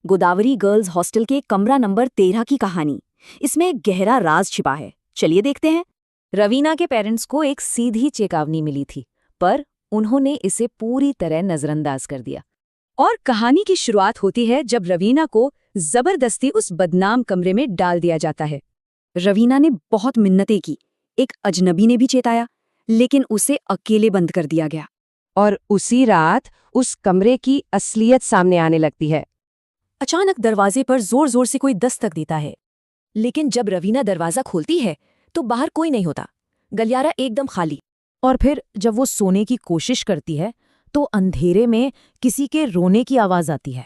Godavari girls hostel के कमरा number 13 की कहानी। इसमें एक गहरा राज छिपा है, चलिए देखते हैं। रवीना के पेरेंट्स को एक सीधी चेतावनी मिली थी, पर उन्होंने इसे पूरी तरह नजरअंदाज कर दिया। और कहानी की शुरुआत होती है जब रवीना को जबरदस्ती उस बदनाम कमरे में डाल दिया जाता है। रवीना ने बहुत मिन्नतें की, एक अजनबी ने भी चेताया, लेकिन उसे अकेले बंद कर दिया गया। और उसी रात उस कमरे की असलियत सामने आने लगती है। अचानक दरवाजे पर जोर जोर से कोई दस्तक देता है, लेकिन जब रवीना दरवाजा खोलती है तो बाहर कोई नहीं होता, गलियारा एकदम खाली। और फिर जब वो सोने की कोशिश करती है तो अंधेरे में किसी के रोने की आवाज आती है।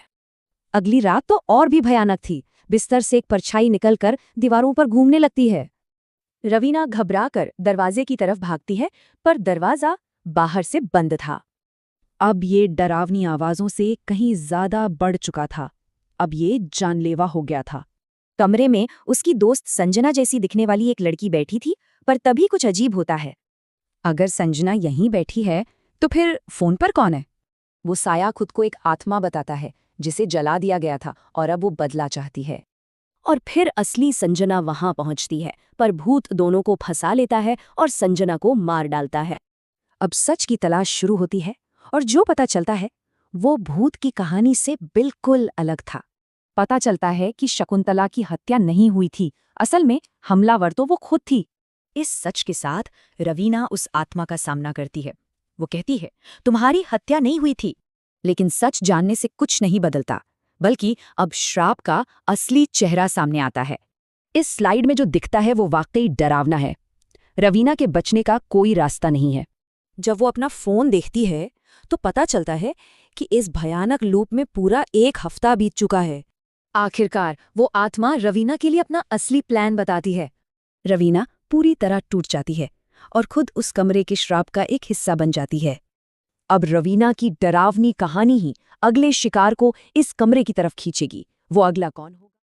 अगली रात तो और भी भयानक थी। बिस्तर से एक परछाई निकलकर दीवारों पर घूमने लगती है। रवीना घबराकर दरवाजे की तरफ भागती है, पर दरवाजा बाहर से बंद था। अब ये डरावनी आवाजों से कहीं ज्यादा बढ़ चुका था। अब ये जानलेवा हो गया था। कमरे में उसकी दोस्त संजना जैसी दिखने वाली एक लड़की बैठी थी, पर तभी कुछ अजीब होता है। अगर संजना यहीं बैठी है तो फिर फोन पर कौन है? वो साया खुद को एक आत्मा बताता है जिसे जला दिया गया था और अब वो बदला चाहती है। और फिर असली संजना वहां पहुंचती है, पर भूत दोनों को फंसा लेता है और संजना को मार डालता है। अब सच की तलाश शुरू होती है और जो पता चलता है वो भूत की कहानी से बिल्कुल अलग था। पता चलता है कि शकुंतला की हत्या नहीं हुई थी, असल में हमलावर तो वो खुद थी। इस सच के साथ रवीना उस आत्मा का सामना करती है। वो कहती है, तुम्हारी हत्या नहीं हुई थी। लेकिन सच जानने से कुछ नहीं बदलता, बल्कि अब श्राप का असली चेहरा सामने आता है। इस स्लाइड में जो दिखता है वो वाकई डरावना है। रवीना के बचने का कोई रास्ता नहीं है। जब वो अपना फोन देखती है तो पता चलता है कि इस भयानक लूप में पूरा 1 हफ्ता बीत चुका है। आखिरकार वो आत्मा रवीना के लिए अपना असली प्लान बताती है। रवीना पूरी तरह टूट जाती है और खुद उस कमरे के श्राप का एक हिस्सा बन जाती है। अब रवीना की डरावनी कहानी ही अगले शिकार को इस कमरे की तरफ खींचेगी। वो अगला कौन हो?